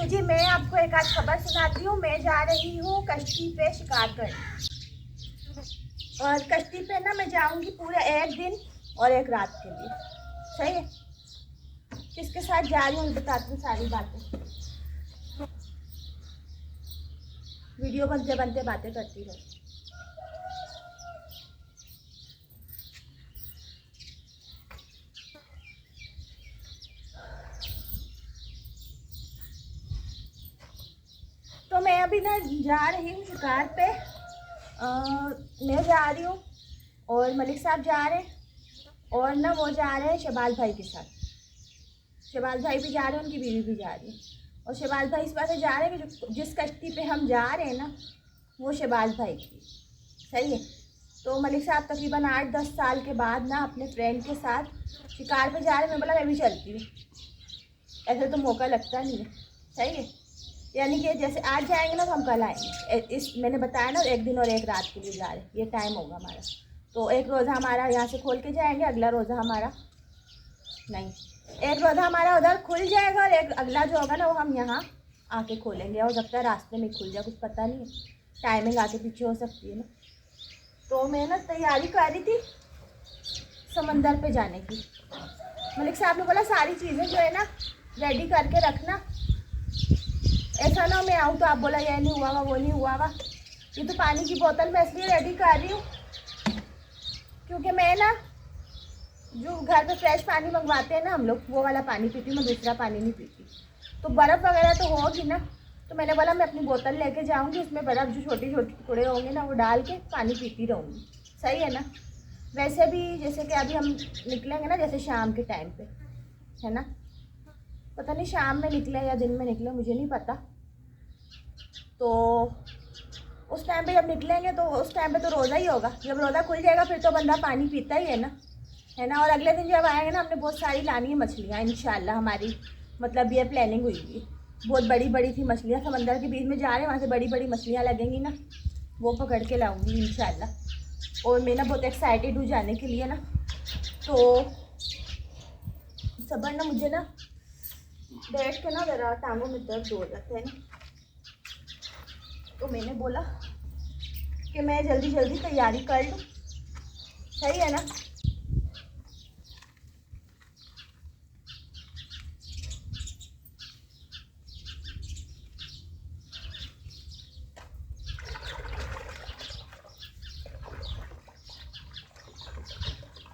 जी मैं आपको एक आज खबर सुनाती हूँ। मैं जा रही हूँ कश्ती पे शिकार करने, और कश्ती पे ना मैं जाऊँगी पूरा एक दिन और एक रात के लिए। सही है? किसके साथ जा रही हूँ बताती हूँ सारी बातें। वीडियो बनते बनते बातें करती हूँ। तो मैं अभी ना जा रही हूँ शिकार पे। मैं जा रही हूँ और मलिक साहब जा रहे हैं, और ना वो जा रहे हैं शहबाज भाई के साथ। शहबाज भाई भी जा रहे हैं, उनकी बीवी भी जा रही है। और शहबाज भाई इस बात से जा रहे हैं कि जिस कश्ती पे हम जा रहे हैं ना वो शहबाज भाई की। सही है? तो मलिक साहब तकरीबन 8-10 साल के बाद ना अपने फ्रेंड के साथ शिकार पे जा रहे हैं। मैं बोला मैं भी चलती हूँ, ऐसे तो मौका लगता नहीं है। सही है? यानी कि जैसे आज जाएंगे ना तो हम कल आएंगे। इस मैंने बताया ना एक दिन और एक रात के लिए जा रहे हैं, ये टाइम होगा हमारा। तो एक रोज़ा हमारा यहाँ से खोल के जाएंगे, अगला रोज़ा हमारा नहीं, एक रोज़ा हमारा उधर खुल जाएगा और एक अगला जो होगा ना वो हम यहाँ आके खोलेंगे। हो सकता है रास्ते में खुल जाए, कुछ पता नहीं है, टाइमिंग आगे पीछे हो सकती है ना। तो मैं ना तैयारी कर रही थी समंदर पे जाने की। मलिक साहब ने बोला सारी चीज़ें जो है ना रेडी करके रखना, ऐसा ना मैं आऊँ तो आप बोला ये नहीं हुआ वा वो नहीं हुआ वा। ये तो पानी की बोतल मैं इसलिए रेडी कर रही हूँ क्योंकि मैं ना जो घर पे फ्रेश पानी मंगवाते हैं ना हम लोग, वो वाला पानी पीती हूँ मैं, दूसरा पानी नहीं पीती। तो बर्फ़ वगैरह तो होगी ना, तो मैंने बोला मैं अपनी बोतल लेके जाऊँगी, उसमें बर्फ़ जो छोटे छोटे टुकड़े होंगे ना वो डाल के पानी पीती रहूँगी। सही है ना? वैसे भी जैसे कि अभी हम निकलेंगे ना जैसे शाम के टाइम पे, है ना, पता नहीं शाम में निकले या दिन में निकले मुझे नहीं पता। तो उस टाइम पे जब निकलेंगे तो उस टाइम पे तो रोज़ा ही होगा। जब रोज़ा खुल जाएगा फिर तो बंदा पानी पीता ही है ना। और अगले दिन जब आएंगे ना हमने बहुत सारी लानी है मछलियाँ इंशाल्लाह। हमारी मतलब ये प्लानिंग हुई है, बहुत बड़ी बड़ी थी मछलियाँ। समंदर के बीच में जा रहे हैं, वहाँ से बड़ी बड़ी मछलियाँ लगेंगी ना, वो पकड़ के लाऊंगी इंशाल्लाह। और मैं ना बहुत एक्साइटेड हूँ जाने के लिए ना। तो सबर ना मुझे ना बैठ के ना ज़रा टांगों में दर्द हो जाता है ना, तो मैंने बोला कि मैं जल्दी जल्दी तैयारी कर लूँ। सही है ना?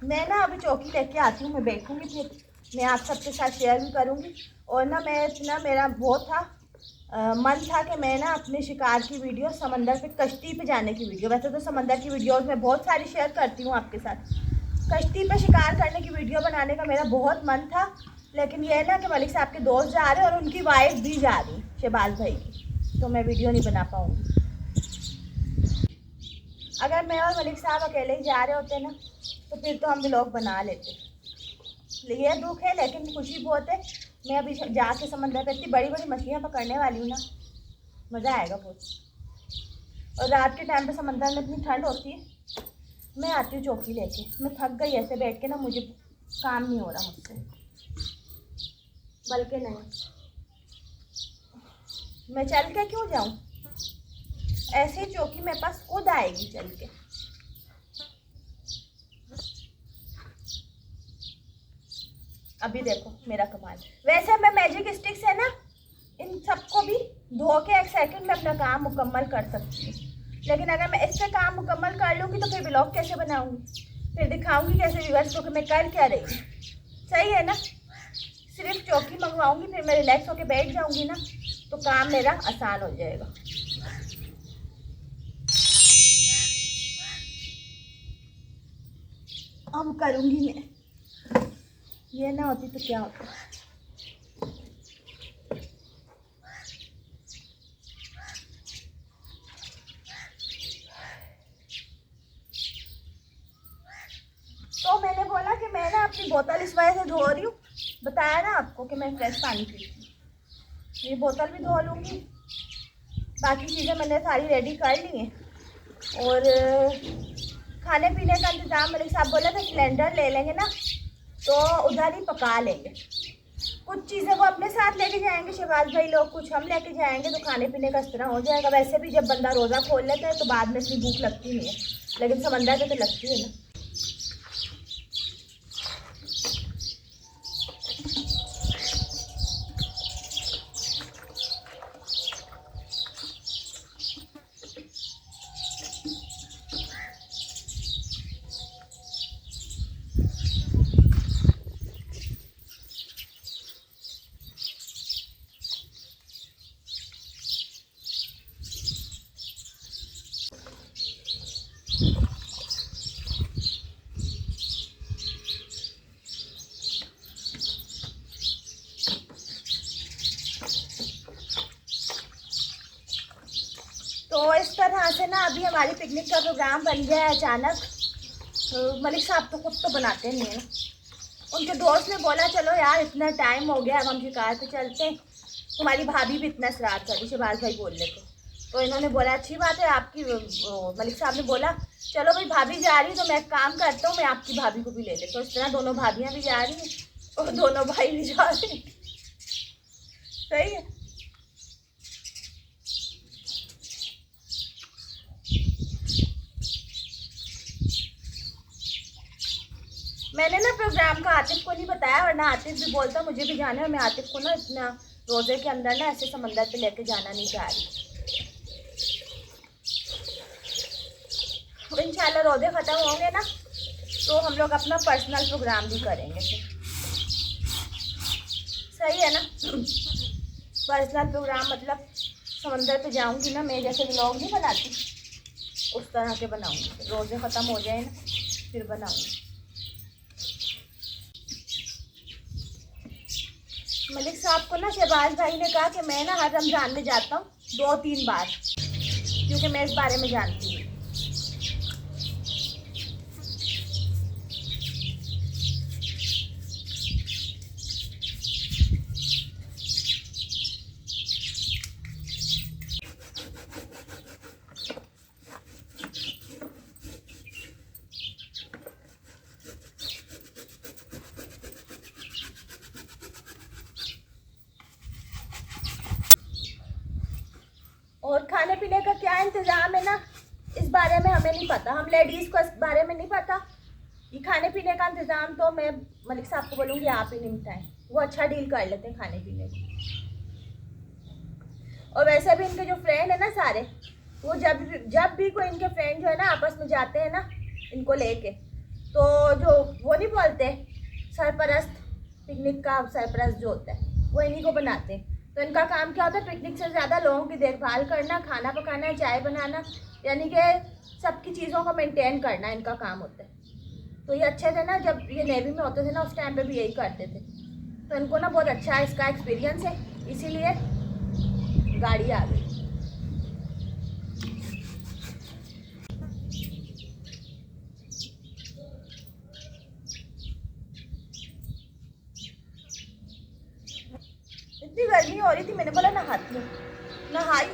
मैं ना अभी चौकी लेके आती हूँ, मैं बैठूँगी, फिर मैं आप सबके साथ शेयर भी करूँगी। और ना मैं इतना मेरा वो था मन था कि मैं ना अपने शिकार की वीडियो समंदर पे कश्ती पे जाने की वीडियो, वैसे तो समंदर की वीडियोस मैं बहुत सारी शेयर करती हूँ आपके साथ, कश्ती पे शिकार करने की वीडियो बनाने का मेरा बहुत मन था। लेकिन ये है ना कि मलिक साहब के दोस्त जा रहे हैं और उनकी वाइफ भी जा रही शहबाज भाई की, तो मैं वीडियो नहीं बना पाऊँगी। अगर मैं और मलिक साहब अकेले ही जा रहे होते ना तो फिर तो हम व्लॉग बना लेते। ये दुख है लेकिन खुशी बहुत है। मैं अभी जाके समंदर पे इतनी बड़ी बड़ी मछलियाँ पकड़ने वाली हूँ ना, मज़ा आएगा बहुत। और रात के टाइम पे समंदर में इतनी ठंड होती है। मैं आती हूँ चौकी लेके, मैं थक गई ऐसे बैठ के ना, मुझे काम नहीं हो रहा मुझसे, बल्कि नहीं मैं चल के क्यों जाऊँ, ऐसे ही चौकी मेरे पास खुद आएगी चल के। अभी देखो मेरा कमाल। वैसे मैं मैजिक स्टिक से ना इन सबको भी धो के 1 सेकंड में अपना काम मुकम्मल कर सकती हूँ, लेकिन अगर मैं इससे काम मुकम्मल कर लूँगी तो फिर व्लॉग कैसे बनाऊँगी, फिर दिखाऊँगी कैसे व्यूअर्स को कि मैं कर क्या रही हूँ। सही है ना? सिर्फ चौकी मंगवाऊँगी, फिर मैं रिलैक्स होकर बैठ जाऊँगी ना, तो काम मेरा आसान हो जाएगा। अब करूँगी मैं, ये ना होती तो क्या होता। तो मैंने बोला कि मैं ना अपनी बोतल इस वजह से धो रही हूँ, बताया ना आपको कि मैं फ्रेश पानी पीती हूँ। ये बोतल भी धो लूँगी, बाकी चीज़ें मैंने सारी रेडी कर ली हैं। और खाने पीने का इंतज़ाम मलिक साहब बोले थे सिलेंडर ले लेंगे ना तो उधर ही पका लेंगे। कुछ चीज़ें वो अपने साथ लेके जाएंगे शहबाज भाई लोग, कुछ हम लेके जाएंगे, तो खाने पीने का इस तरह हो जाएगा। वैसे भी जब बंदा रोज़ा खोल लेता है तो बाद में इतनी भूख लगती नहीं है, लेकिन समंदर पे तो लगती है ना। तो इस तरह से ना अभी हमारी पिकनिक का प्रोग्राम बन गया है अचानक। तो मलिक साहब तो खुद तो बनाते नहीं है ना, उनके दोस्त ने बोला चलो यार इतना टाइम हो गया, अब हम शिकार पे चलते हैं। तुम्हारी भाभी भी इतना शरारत कर रही, शहबाज भाई बोल रहे थे, तो इन्होंने बोला अच्छी बात है आपकी। मलिक साहब ने बोला चलो भाई भाभी जा रही है तो मैं एक काम करता हूँ, मैं आपकी भाभी को भी ले लेता हूँ। तो इस तरह दोनों भाभियाँ भी जा रही हैं और दोनों भाई भी जा रहे हैं। सही है। मैंने ना प्रोग्राम का आतिफ को नहीं बताया, वरना आतिफ भी बोलता मुझे भी जाना है। मैं आतिफ को ना इतना रोज़े के अंदर ना ऐसे समंदर पे लेके जाना नहीं चाह रही। तो इंशाल्लाह रोज़े ख़त्म होंगे ना तो हम लोग अपना पर्सनल प्रोग्राम भी करेंगे फिर। सही है ना। पर्सनल प्रोग्राम मतलब समंदर पे जाऊंगी ना मैं, जैसे व्लॉग नहीं बनाती उस तरह के बनाऊंगी। रोज़े ख़त्म हो जाए ना फिर बनाऊंगी। मलिक साहब को ना शहबाज भाई ने कहा कि मैं ना हर रमज़ान में जाता हूँ 2-3 बार, क्योंकि मैं इस बारे में जानती हूँ। और खाने पीने का क्या इंतज़ाम है ना, इस बारे में हमें नहीं पता, हम लेडीज़ को इस बारे में नहीं पता। ये खाने पीने का इंतज़ाम तो मैं मलिक साहब को बोलूँगी आप ही निपटाएं, वो अच्छा डील कर लेते हैं खाने पीने को। और वैसे भी इनके जो फ्रेंड है ना सारे, वो जब भी कोई इनके फ्रेंड जो है ना आपस में जाते हैं ना इनको लेके, तो जो वो नहीं बोलते सरपरस्त, पिकनिक का सरपरस्त जो होता है वो इन्हीं को बनाते हैं। तो इनका काम क्या होता है, पिकनिक से ज़्यादा लोगों की देखभाल करना, खाना पकाना, चाय बनाना, यानी कि सबकी चीज़ों को मेंटेन करना इनका काम होता है। तो ये अच्छे थे ना, जब ये नेवी में होते थे ना उस टाइम पे भी यही करते थे। तो इनको ना बहुत अच्छा इसका एक्सपीरियंस है, इसीलिए गाड़ी आ गई। इतनी गर्मी हो रही थी, मैंने बोला नहाती हूँ, नहाई।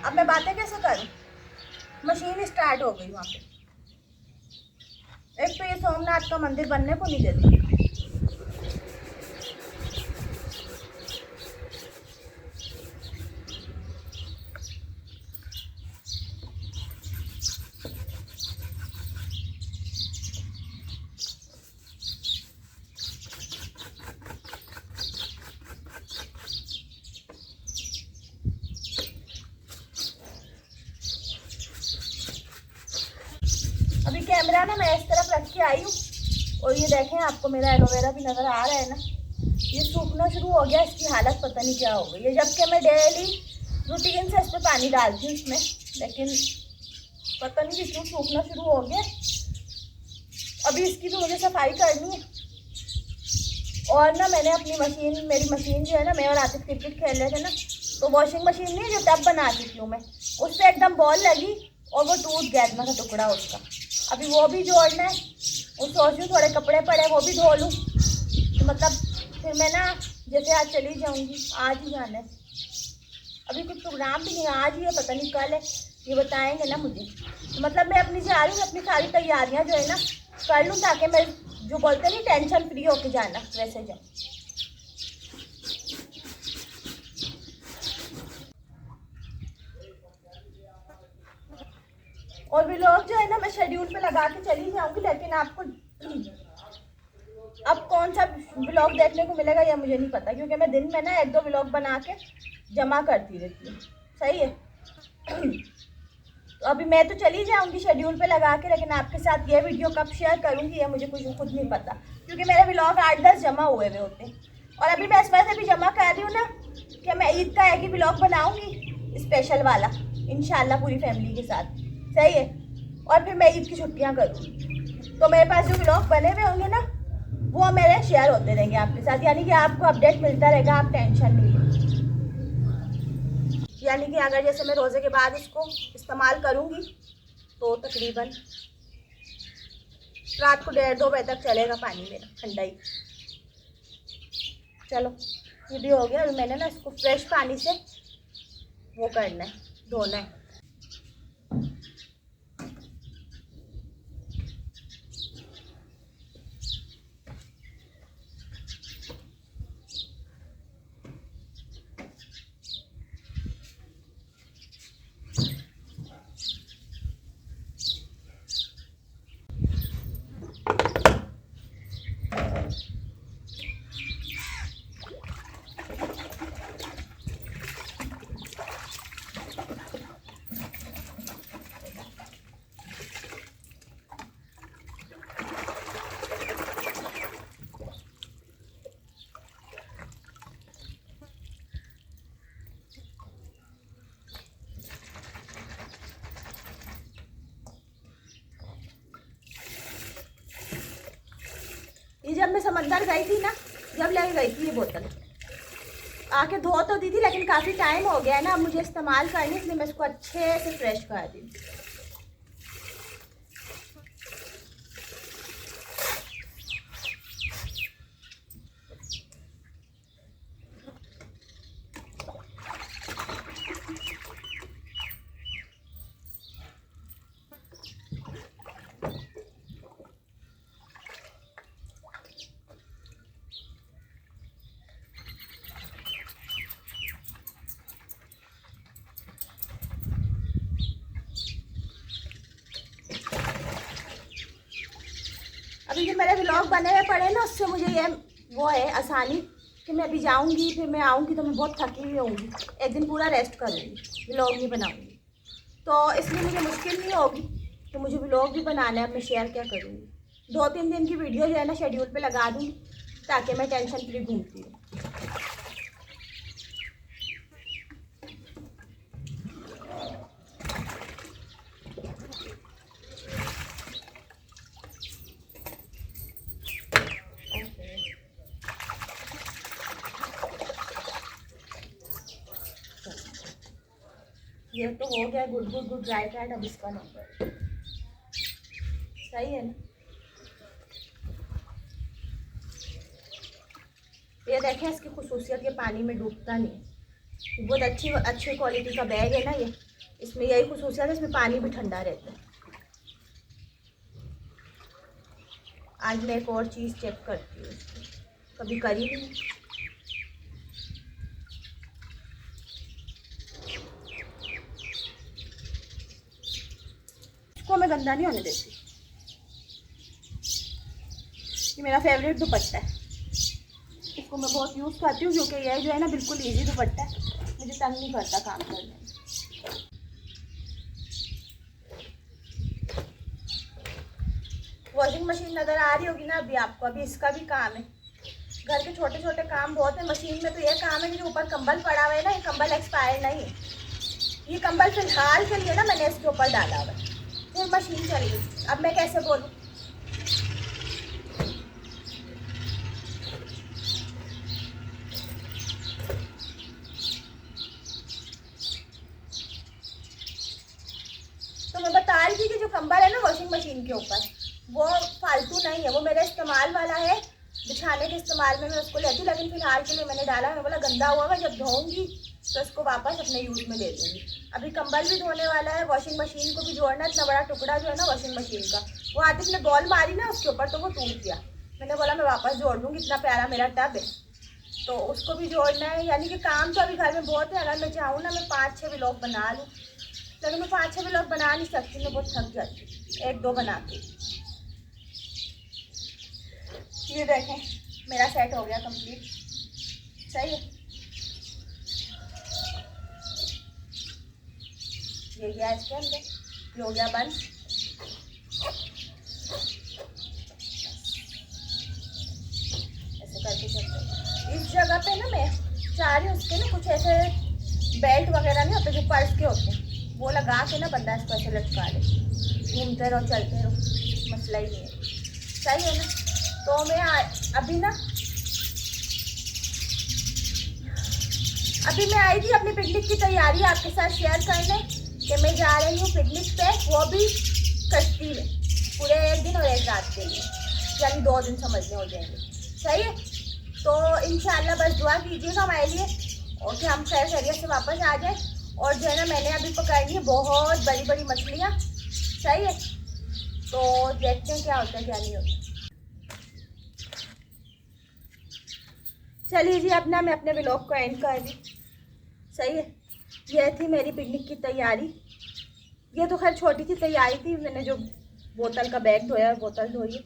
अब मैं बातें कैसे करूँ, मशीन स्टार्ट हो गई वहाँ पे। एक तो ये सोमनाथ का मंदिर बनने को नहीं देता। अभी कैमरा ना मैं इस तरफ रख के आई हूँ और ये देखें आपको मेरा एलोवेरा भी नज़र आ रहा है ना, ये सूखना शुरू हो गया। इसकी हालत पता नहीं क्या हो गई है, जबकि मैं डेली रूटीन से इस पर पानी डालती हूँ इसमें, लेकिन पता नहीं क्यों सूखना शुरू हो गया। अभी इसकी भी मुझे सफाई करनी है। और ना मैंने अपनी मशीन, मेरी मशीन जो है ना, मैं और आतिफ क्रिकेट खेल रहे थे ना, तो वॉशिंग मशीन नहीं जो टब बनाती थी मैं, उस पर एकदम बॉल लगी और वो टूट गया इतना सा टुकड़ा उसका। अभी वो भी जोड़ना है, वो सोच रही हूँ थोड़े कपड़े पड़े वो भी धो लूँ, तो मतलब फिर मैं ना जैसे आज चली जाऊँगी, आज ही जाना है। अभी कुछ प्रोग्राम भी नहीं, आज ही है पता नहीं कल है, ये बताएंगे ना मुझे। तो मतलब मैं अपनी जा रही हूँ, अपनी सारी तैयारियाँ जो है ना कर लूँ, ताकि मैं जो बोलते नहीं टेंशन फ्री होके जाना वैसे जाऊँ। और व्लॉग जो है ना मैं शेड्यूल पे लगा के चली जाऊँगी, लेकिन आपको अब कौन सा व्लॉग देखने को मिलेगा ये मुझे नहीं पता, क्योंकि मैं दिन में ना 1-2 व्लॉग बना के जमा करती रहती हूँ। सही है। तो अभी मैं तो चली जाऊँगी शेड्यूल पे लगा के, लेकिन आपके साथ ये वीडियो कब शेयर करूँगी ये मुझे कुछ खुद नहीं पता, क्योंकि मेरे व्लॉग 8-10 जमा हुए हुए होते हैं। और अभी मैं इस वजह से भी जमा कर रही हूँ ना कि मैं ईद का एक ही व्लॉग बनाऊँगी स्पेशल वाला, इंशाल्लाह पूरी फैमिली के साथ। सही है। और फिर मैं ईद की छुट्टियाँ करूँगी, तो मेरे पास जो व्लॉग बने हुए होंगे ना वो मेरे शेयर होते रहेंगे आपके साथ, यानी कि आपको अपडेट मिलता रहेगा, आप टेंशन नहीं लीजिए। यानी कि अगर जैसे मैं रोज़े के बाद इसको इस्तेमाल करूँगी तो तकरीबन रात को 1:30-2 बजे तक चलेगा पानी मेरा ठंडा ही। चलो ये भी हो गया। अभी मैंने ना इसको फ्रेश पानी से वो करना है, धोना है। ये जब मैं समंदर गई थी ना, जब लेके गई थी ये बोतल, आके धो तो दी थी, लेकिन काफ़ी टाइम हो गया है ना अब मुझे इस्तेमाल करने, इसलिए मैं इसको अच्छे से फ्रेश कर दी। अभी जो मेरे व्लॉग बने हुए पड़े ना, उससे मुझे ये वो है आसानी कि मैं अभी जाऊंगी, फिर मैं आऊंगी तो मैं बहुत थकी हुई होंगी, एक दिन पूरा रेस्ट करूंगी, व्लॉग नहीं बनाऊंगी, तो इसलिए मुझे मुश्किल नहीं होगी कि मुझे व्लॉग भी बनाना है। अब मैं शेयर क्या करूँगी, 2-3 दिन की वीडियो जो है ना शेड्यूल पे लगा दूँगी ताकि मैं टेंशन फ्री घूमती हूँ। ये तो हो गया good good good dry fried. अब इसका नंबर सही है ना। ये देखें इसकी खुसूसियत, ये पानी में डूबता नहीं है, बहुत अच्छी क्वालिटी का बैग है ना ये, इसमें यही खुसूसियत है, इसमें पानी भी ठंडा रहता है। आज मैं एक और चीज़ चेक करती हूँ, कभी करी नहीं। इसको मैं गंदा नहीं होने देती। ये मेरा फेवरेट दुपट्टा है, इसको मैं बहुत यूज़ करती हूँ, क्योंकि यह जो है ना बिल्कुल इजी दुपट्टा है, मुझे तंग नहीं करता काम करने में। वॉशिंग मशीन नज़र आ रही होगी ना अभी आपको, अभी इसका भी काम है। घर के छोटे छोटे काम बहुत है, मशीन में तो यह काम है कि जो ऊपर कंबल पड़ा हुआ है ना, ये कंबल एक्सपायर नहीं है, ये कंबल फिलहाल के लिए ना मैंने इसके ऊपर डाला हुआ है, फिर मशीन चल गई। अब मैं कैसे बोलूँ, तो मैं बता रही थी कि जो कंबल है ना वॉशिंग मशीन के ऊपर, वो फालतू नहीं है, वो मेरा इस्तेमाल वाला है, बिछाने के इस्तेमाल में मैं उसको लेती हूँ, लेकिन फिलहाल के लिए मैंने डाला। मैं बोला गंदा हुआ मैं जब धोऊंगी तो इसको वापस अपने यूज़ में ले लूँगी। अभी कंबल भी धोने वाला है, वॉशिंग मशीन को भी जोड़ना, इतना बड़ा टुकड़ा जो है ना वॉशिंग मशीन का, वो आतिफ ने बॉल मारी ना उसके ऊपर तो वो टूट गया। मैंने बोला मैं वापस जोड़ दूँगी, इतना प्यारा मेरा टब है, तो उसको भी जोड़ना है। यानी कि काम तो अभी घर में बहुत है, अगर मैं चाहूँ ना मैं 5-6 व्लॉग बना लूँ, लेकिन मैं 5-6 व्लॉग बना नहीं सकती, मैं बहुत थक जाती हूँ 1-2 बना के। ये देखें मेरा सेट हो गया कंप्लीट, सही है। ये गया इसके अंदर, ये हो गया बंद। ऐसे करके चलते। इस जगह पे ना मैं चाह रही हूँ उसके ना कुछ ऐसे बेल्ट वगैरह नहीं होते जो पर्स के होते हैं, वो लगा के ना बंदा इसको ऐसे लटका ले, घूमते रहो चलते रहो, मसला ही नहीं है, सही है ना। तो मैं अभी मैं आई थी अपनी पिकनिक की तैयारी आपके साथ शेयर करने कि मैं जा रही हूँ पिकनिक पे, वो भी कश्ती में, पूरे 1 दिन और 1 रात के लिए, यानी 2 दिन समझने हो जाएंगे, सही है। तो इंशाल्लाह बस दुआ कीजिएगा हमारे लिए और कि हम खैर खैरियत से वापस आ जाए। और जो है ना मैंने अभी पकड़ी है बहुत बड़ी बड़ी मछलियाँ, सही है। तो देखते हैं क्या होता है क्या नहीं होता। चलिए जी अपना मैं अपने व्लॉग को एंड कर दी, सही है। यह थी मेरी पिकनिक की तैयारी। ये तो खैर छोटी सी तैयारी थी, मैंने जो बोतल का बैग धोया बोतल धोई,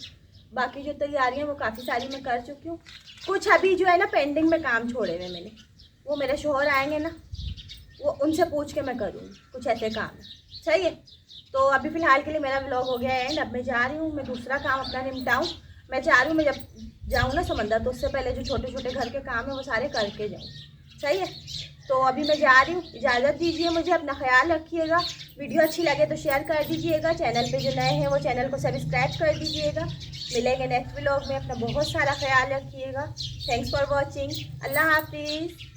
बाकी जो तैयारियाँ वो काफ़ी सारी मैं कर चुकी हूँ। कुछ अभी जो है ना पेंडिंग में काम छोड़े हुए मैंने, वो मेरे शोहर आएंगे ना, वो उनसे पूछ के मैं करूँगी, कुछ ऐसे काम है, सही है। तो अभी फ़िलहाल के लिए मेरा व्लॉग हो गया एंड, अब मैं जा रही हूँ, मैं दूसरा काम अपना निपटाऊँ। मैं चाह रही हूँ मैं जब जाऊँ ना समंदर तो उससे पहले जो छोटे छोटे घर के काम है वो सारे करके जाऊँ, सही है। तो अभी मैं जा रही हूँ, इजाज़त दीजिए मुझे, अपना ख्याल रखिएगा। वीडियो अच्छी लगे तो शेयर कर दीजिएगा, चैनल पे जो नए हैं वो चैनल को सब्सक्राइब कर दीजिएगा। मिलेंगे नेक्स्ट व्लॉग में, अपना बहुत सारा ख्याल रखिएगा। थैंक्स फॉर वॉचिंग, अल्लाह हाफिज़।